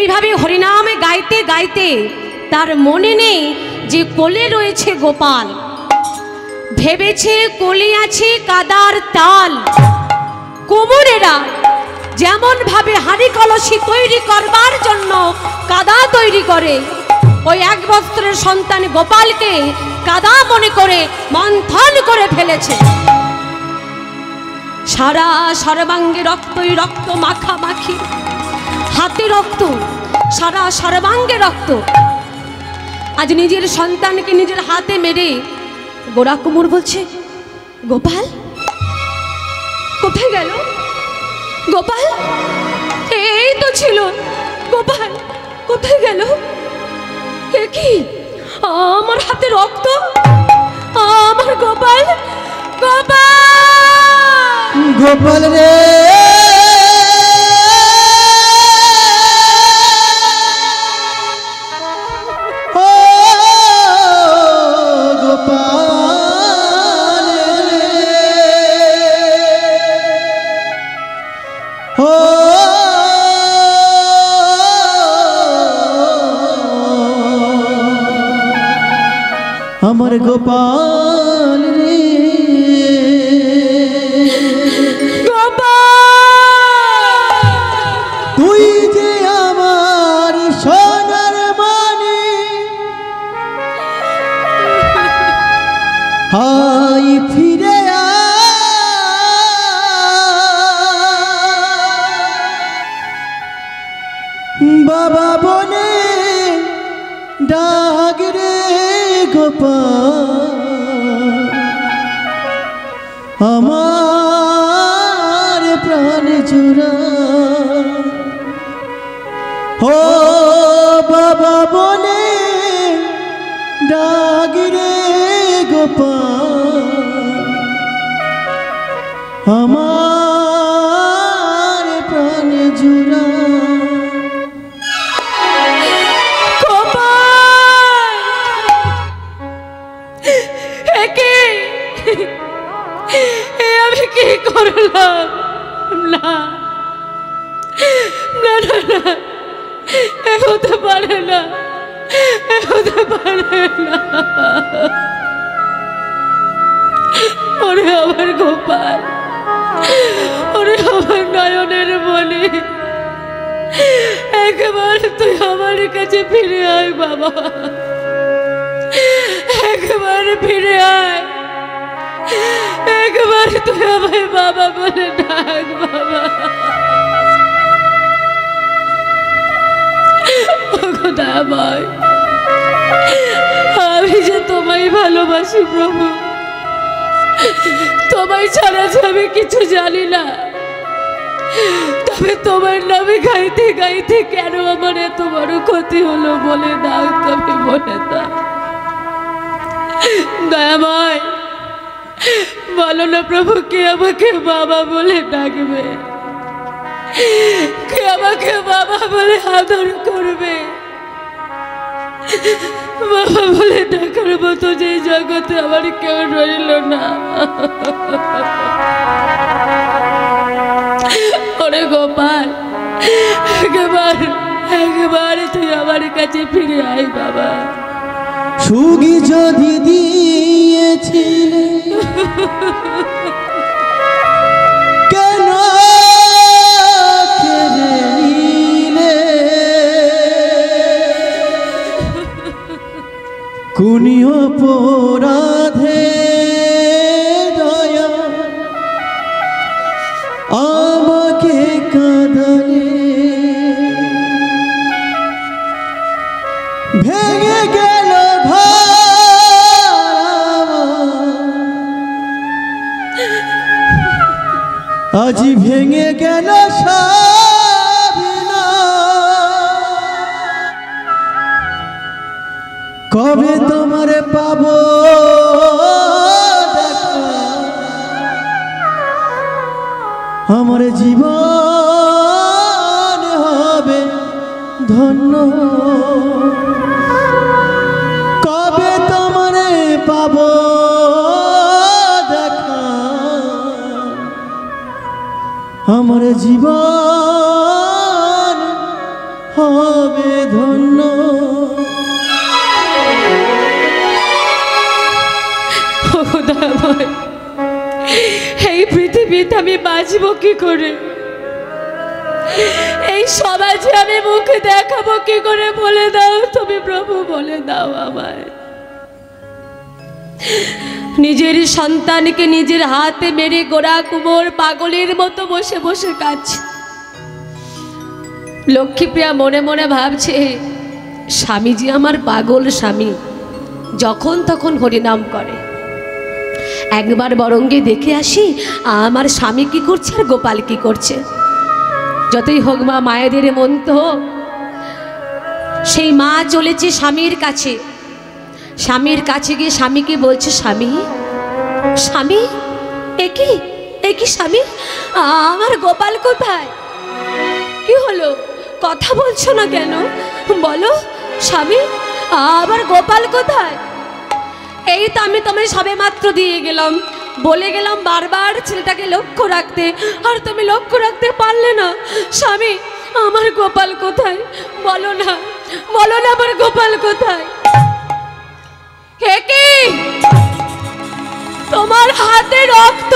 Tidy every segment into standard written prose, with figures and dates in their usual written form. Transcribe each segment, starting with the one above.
এইভাবে হরিনাম গাইতে গাইতে তার মনে নেই যে কোলে রয়েছে গোপাল। ভেবেছে কোলে আছে কাদার তাল। কুমোরেরা যেমন ভাবে হাঁড়ি কলসি তৈরি করবার জন্য কাদা তৈরি করে, ওই 1 বছরের সন্তান গোপালকে কাদা মনে করে মন্থন করে ফেলেছে। সারা সর্বাঙ্গে রক্তই রক্ত মাখামাখি, হাতে রক্ত, সারা সর্বাঙ্গে রক্ত। আজ নিজের সন্তানকে নিজের হাতে মেরে গোরা কুমোর বলছে, গোপাল কোথায় গেল? গোপাল এই তো ছিল, গোপাল কোথায় গেল? এ কি, আমার হাতে রক্ত, আমার গোপাল, গোপাল, গোপাল রে ও গোপাল রে ও আমার গোপাল রে তুই যে আমার সোনার মানি, হাই ফিরে বাবা বলে ডাক রে গোপাল, আমার প্রাণ জোড়া ও বাবা বলে ডাক রে গোপাল, আমার প্রাণ জোড়া। আমি কি করলাম? না না না না, হতে পারে না, হতে পারে না। ওরে আমার গোপাল, ওরে আমার নয়নের মনে, একবার তুই আমার কাছে ফিরে আয় বাবা, একবার ফিরে আয়, একবার তুই আমায় বাবা বলে ডাক বাবা। দয়াময়, আমি যে তোমায় ভালোবাসি প্রভু, তোমায় ছাড়া যে আমি কিছু জানি না, তবে তোমার নামে গাইতে গাইতে কেন আমার এত বড় ক্ষতি হলো বলে দাও, তবে বলে দাও। দয়াময় বলো না প্রভু, কে আমাকে বাবা বলে ডাকবে, কে আমাকে বাবা বলে আদর করবে? বাবা বলে ডাকার মতো যে জগতে আমার কেউ রইল না। ওরে গোপাল, একবার তুই আমার কাছে ফিরে আয় বাবা। সুগি যদি দিয়েছিলে কেন কেড়ে নিলে, কোনি অপরাধে দয়া আমাকে কাঁদালে, ভেঙে গেল আজ ভেঙে গেল সব, কবে তোমার পাবো দেখা, আমার জীবন হবে ধন্য, কবে তোমার পাবো দেখা, আমার জীবন পৃথিবীতে আমি বাঁচবো কি করে? এই সমাজে আমি মুখে দেখাবো কি করে? বলে দাও তুমি প্রভু, বলে দাও আমায়। নিজের সন্তানকে নিজের হাতে মেরে গোড়া কুমোর পাগলের মতো বসে বসে কাঁদছে। লক্ষ্মীপ্রিয়া মনে মনে ভাবছে, স্বামীজি আমার পাগল স্বামী, যখন তখন হরিনাম করে। একবার বরঙ্গে দেখে আসি আমার স্বামী কি করছে আর গোপাল কি করছে। যতই হোক মা, মায়েদের মন তো। সেই মা চলেছে স্বামীর কাছে। স্বামীর কাছে গিয়ে স্বামীকে বলছে, স্বামী স্বামী, একই স্বামী, আমার গোপাল কোথায়? কি হলো, কথা বলছো না কেন? বলো স্বামী, আমার গোপাল কোথায়? এই তো আমি তোমায় সবে মাত্র দিয়ে গেলাম, বলে গেলাম বারবার ছেলেটাকে লক্ষ্য রাখতে, আর তুমি লক্ষ্য রাখতে পারলে না। স্বামী, আমার গোপাল কোথায়? বলো না, বলো না আমার গোপাল কোথায়? কি তোমার হাতে রক্ত,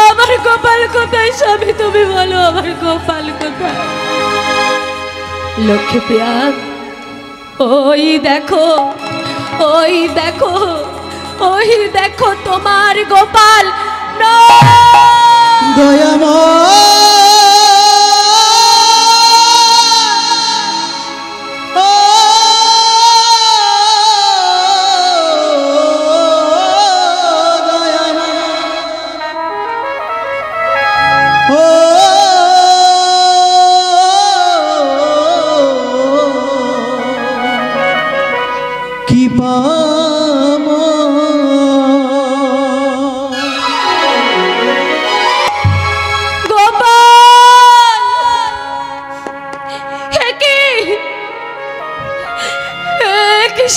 আমার গোপাল কোথায়? স্বামী তুমি বলো, আমার গোপাল কোথায়? লক্ষ্মীপ্রিয়া, ওই দেখো, ওই দেখো, ওই দেখো তোমার গোপাল। দয়াময়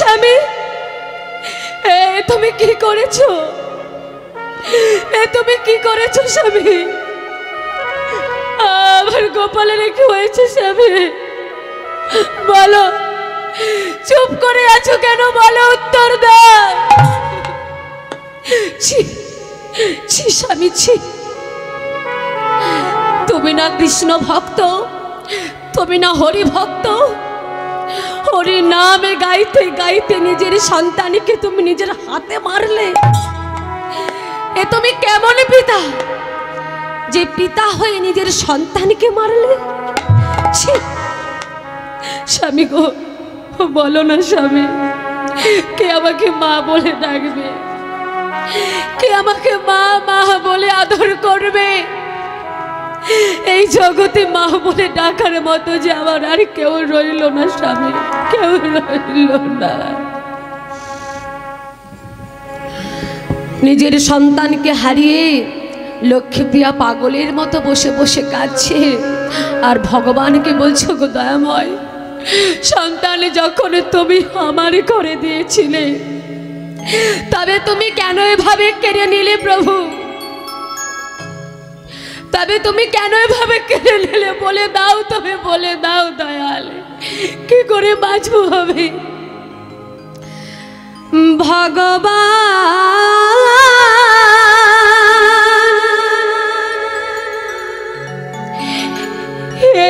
স্বামী, তুমি কি করেছো? তুমি কি করেছো স্বামী? আমার গোপালের কি হয়েছে স্বামী? বলো, চুপ করে আছো কেন? বলো, উত্তর দাও। ছি ছি স্বামী, ছি। তুমি না কৃষ্ণ ভক্ত, তুমি না হরি ভক্ত? হরি নামে গাইতে গাইতে নিজের সন্তানকে তুমি নিজের হাতে মারলে। এ তুমি কেমন পিতা, যে পিতা হয়ে নিজের সন্তানকে মারলে? স্বামী গো, বলো না স্বামী, কে আমাকে মা বলে ডাকবে? কে আমাকে মা মা বলে আদর করবে? এই জগতে মা বলে ডাকার মতো যে আমার আর কেউ রইল না স্বামী, কেউ রইল না। নিজের সন্তানকে হারিয়ে লক্ষ্মীপ্রিয়া পাগলের মতো বসে বসে কাঁদছে, আর ভগবানকে বলছো, গো দয়াময়, সন্তান যখন তুমি আমার করে দিয়েছিলে, তবে তুমি কেন এভাবে কেড়ে নিলে প্রভু? তবে তুমি কেন এভাবে কেড়ে নিলে? বলে দাও, তুমি বলে দাও দয়াল, কি করে বাঁচবো হবে? ভগবান,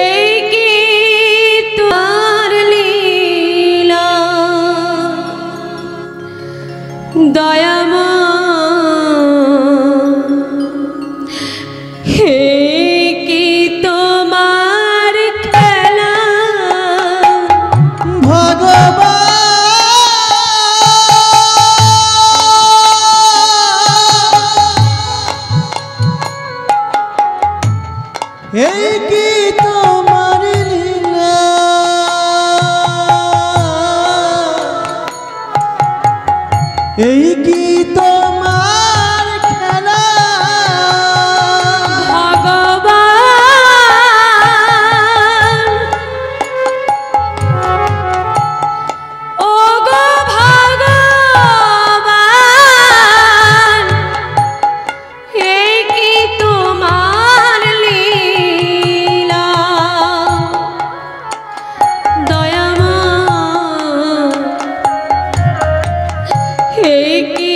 এই কি তোমার লীলা, দয়াময়, এই কি তোমার লীলা, এই কি তোমার খেলা, ভগবান, ও গো ভগবান, এই কি তোমার লীলা, দয়াময়, এই কি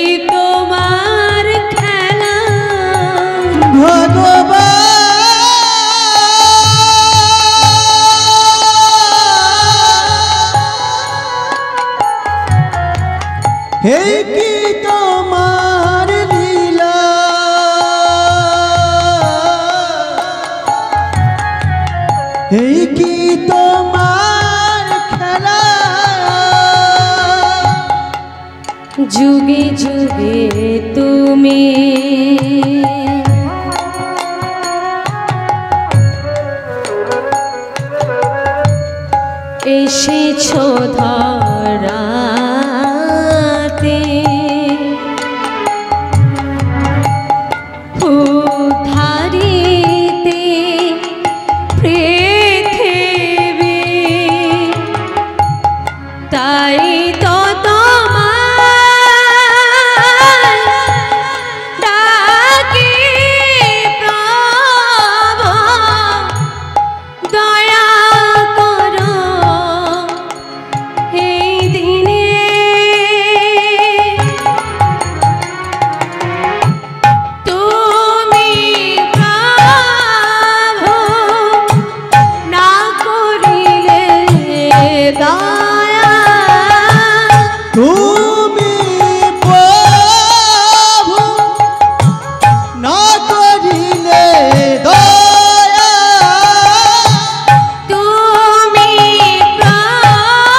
এই কি তোমার লীলা এই কি তোমার খেলা যুগে যুগে তুমি এসেছো ধরাতে উদ্ধারিতে পৃথিবী তাই তো তোমার ডাকি প্রভু দয়া করো এই দিনে তুমি প্রভু না করিলে দয়া তুমি প্রভু না করিলে দয়া তুমি প্রভু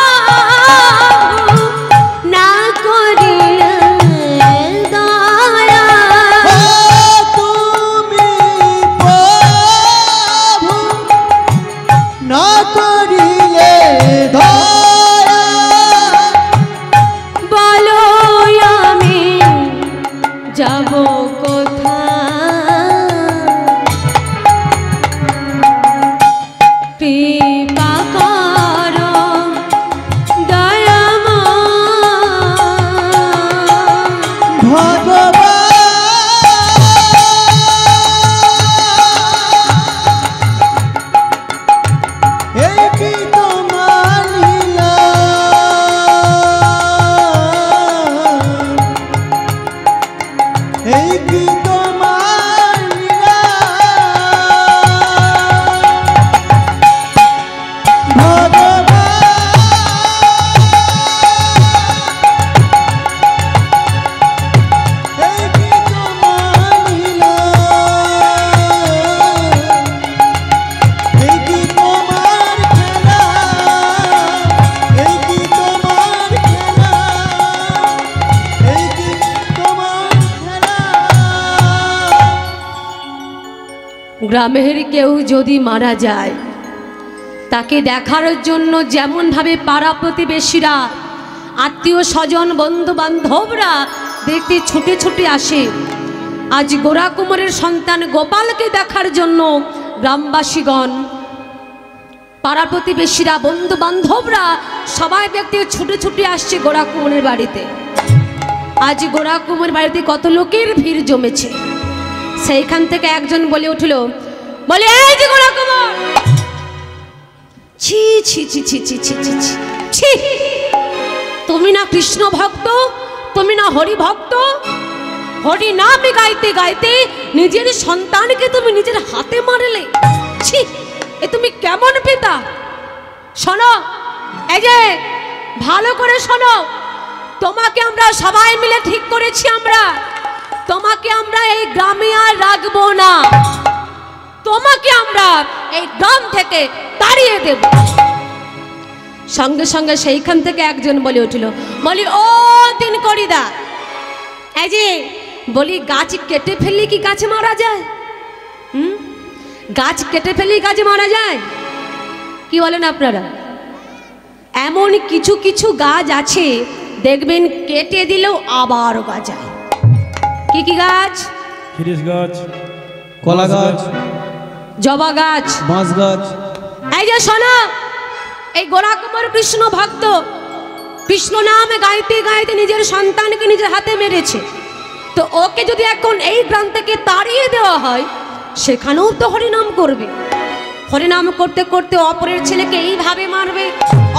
না করিলে দয়া তুমি প্রভু না করিলে দয়া বলো আমি যাব কোথায় কৃপা করো দয়াময় ভগবান এই কি তোমার লীলা এই কি তোমার লীলা ভগবান এই কি তোমার লীলা এই কি তোমার খেলা এই কি তোমার খেলা এই কি তোমার খেলা গ্রামের কেউ যদি মারা যায় তাকে দেখার জন্য যেমনভাবে পাড়া প্রতিবেশীরা আত্মীয় স্বজন বন্ধু বান্ধবরা দেখতে ছুটে ছুটে আসে, আজ গোরা কুমারের সন্তান গোপালকে দেখার জন্য গ্রামবাসীগণ পাড়া প্রতিবেশীরা বন্ধু বান্ধবরা সবাই দেখতে ছুটে ছুটে আসছে গোরা কুমারের বাড়িতে। আজ গোরা কুমারের বাড়িতে কত লোকের ভিড় জমেছে। সেইখান থেকে একজন বলে উঠল, বলে এই যে গোরা কুমার, ছি ছি ছি ছি ছি ছি ছি ছি ছি, তুমি না কৃষ্ণ ভক্ত, তুমি না হরি ভক্ত, হরি নাম গাইতে গাইতে নিজের সন্তানকে তুমি নিজের হাতে মারলে, ছি, এ তুমি কেমন পিতা? শোনো, এই যে ভালো করে শোনো, তোমাকে আমরা সবাই মিলে ঠিক করেছি, তোমাকে আমরা এই গ্রামে আর রাখবো না, তোমাকে আমরা এই গ্রাম থেকে তাড়িয়ে দেব। সঙ্গে সঙ্গে সেইখান থেকে একজন বলে উঠল, বলি ও তিন করিদা, এই যে বলি গাছ কেটে ফেললে কি গাছে মারা যায়? গাছ কেটে ফেললে গাছে মারা যায়? কি বলেন আপনারা? এমন কিছু কিছু গাছ আছে দেখবেন কেটে দিলেও আবার গজায়। কি কি গাছ? খিরিস গাছ, কলা গাছ, জবা গাছ, বাঁশ গাছ। এই যে শোনো, এই গোরা কুমার কৃষ্ণ ভক্ত, কৃষ্ণ নামে গাইতে গাইতে নিজের সন্তানকে নিজের হাতে মেরেছে, তো ওকে যদি এখন এই গ্রাম থেকে তাড়িয়ে দেওয়া হয়, সেখানেও তো হরিনাম করবে, হরিনাম করতে করতে অপরের ছেলেকে এইভাবে মারবে।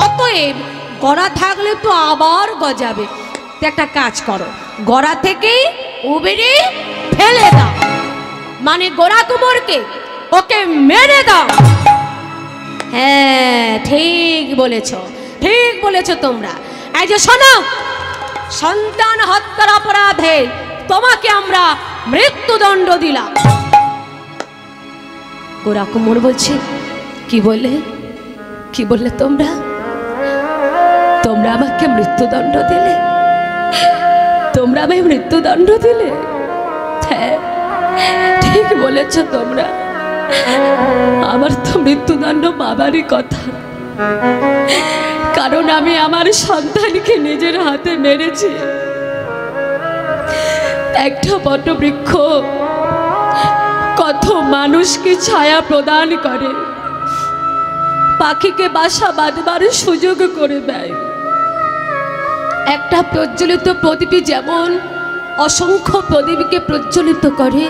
অতএব গড়া থাকলে তো আবার গজাবে, তো একটা কাজ করো, গড়া থেকে উবেরে ফেলে দাও, মানে গোরা কুমারকে ওকে মেরে দাও। হ্যাঁ ঠিক বলেছ, ঠিক বলেছ তোমরা। এই যে শোনো, সন্তান হত্যার অপরাধে তোমাকে আমরা মৃত্যুদণ্ড দিলাম। গোরা কুমোর বলছে, কি বললে, কি বললে তোমরা? তোমরা আমাকে মৃত্যুদণ্ড দিলে? তোমরা আমায় মৃত্যুদণ্ড দিলে? হ্যাঁ, ঠিক বলেছ তোমরা। আমার তো মৃত্যুদণ্ড পাবারই কথা, কারণ আমি আমার সন্তানকে নিজের হাতে মেরেছি। একটা বটবৃক্ষ কত মানুষকে ছায়া প্রদান করে, পাখিকে বাসা বাঁধবার সুযোগ করে দেয়। একটা প্রজ্বলিত প্রদীপ যেমন অসংখ্য প্রদীপকে প্রজ্বলিত করে,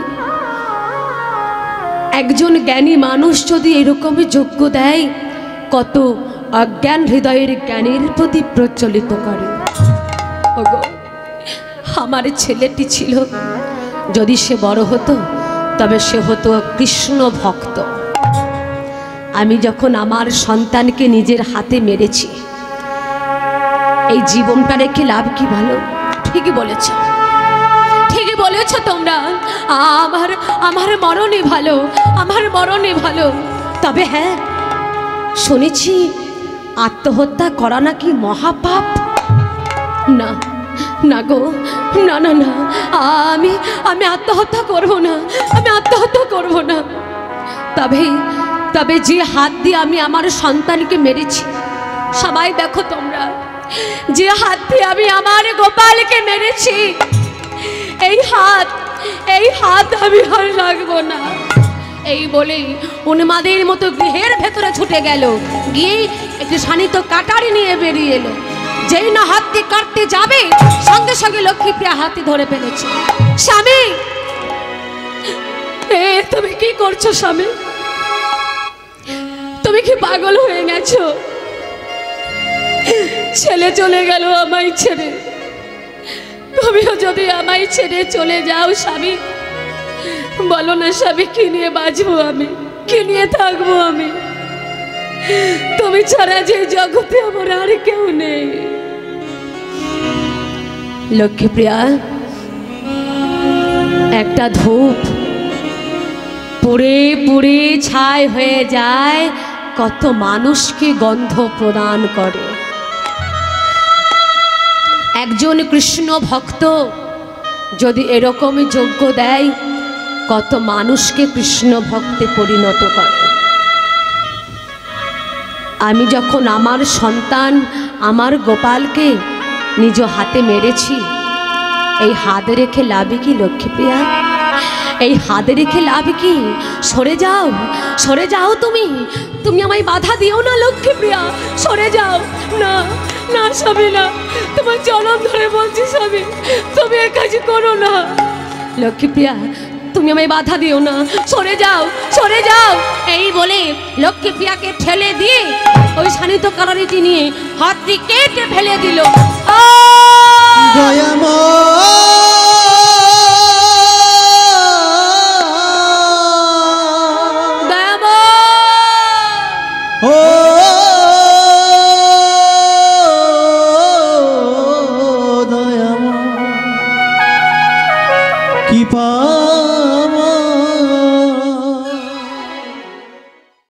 একজন জ্ঞানী মানুষ যদি এরকমই যোগ্য দেয়, কত অজ্ঞান হৃদয়ের জ্ঞানের প্রদীপ প্রজ্বলিত করে। ওগো, আমার ছেলেটি ছিল, যদি সে বড় হতো তবে সে হতো কৃষ্ণ ভক্ত। আমি যখন আমার সন্তানকে নিজের হাতে মেরেছি, এই জীবনটা রেখে লাভ কি? ভালো, ঠিকই বলেছ, ঠিকই বলেছ তোমরা। আমার মরণই ভালো, আমার মরণই ভালো। তবে হ্যাঁ, শুনেছি আত্মহত্যা করা নাকি মহাপাপ। না না গো, না না না, আমি আত্মহত্যা করব না, আমি আত্মহত্যা করব না। তবে যে হাত দিয়ে আমি আমার সন্তানকে মেরেছি, সবাই দেখো তোমরা, যে হাত দিয়ে আমি আমার গোপালকে মেরেছি, এই হাত আমি আর রাখবো না। এই বলেই উন্মাদের মতো গৃহের ভেতরে ছুটে গেল, গিয়ে একটি শানিত কাটারি নিয়ে বেরিয়ে এলো। যেই না হাতটি কাটতে যাবে, সঙ্গে সঙ্গে লক্ষ্মীপ্রিয়া হাতে ধরে ফেলেছে। স্বামী, তুমি কি করছো স্বামী? তুমি কি পাগল হয়ে গেছো? ছেলে চলে গেল আমায় ছেড়ে, তুমিও যদি আমায় ছেড়ে চলে যাও স্বামী, বলো না স্বামী, কি নিয়ে বাঁচবো আমি, কি নিয়ে থাকবো আমি? তুমি ছাড়া যে জগতে আমার আর কেউ নেই। লক্ষ্মীপ্রিয়া, একটা ধূপ পুড়ে পুড়ে ছাই হয়ে যায়, কত মানুষকে গন্ধ প্রদান করে। একজন কৃষ্ণ ভক্ত যদি এরকমই যজ্ঞ দেয়, কত মানুষকে কৃষ্ণ ভক্তে পরিণত করে। আমি যখন আমার সন্তান, আমার গোপালকে নিজ হাতে মেরেছি, এই হাত রেখে লাভ কি লক্ষ্মীপ্রিয়া? এই হাত রেখে লাভ কি? সরে যাও, সরে যাও, তুমি আমায় বাধা দিও না লক্ষ্মীপ্রিয়া, সরে যাও। না না স্বামী, না, তোমার চরণ ধরে বলছি স্বামী, তুমি এ কাজ করো না। লক্ষ্মীপ্রিয়া, তুমি আমায় বাধা দিও না, সরে যাও, সরে যাও। এই বলে লক্ষ্মীপ্রিয়াকে ঠেলে দিয়ে ওই শানিত কাটারিটি নিয়ে হাতটি কেটে ফেলে দিল। কি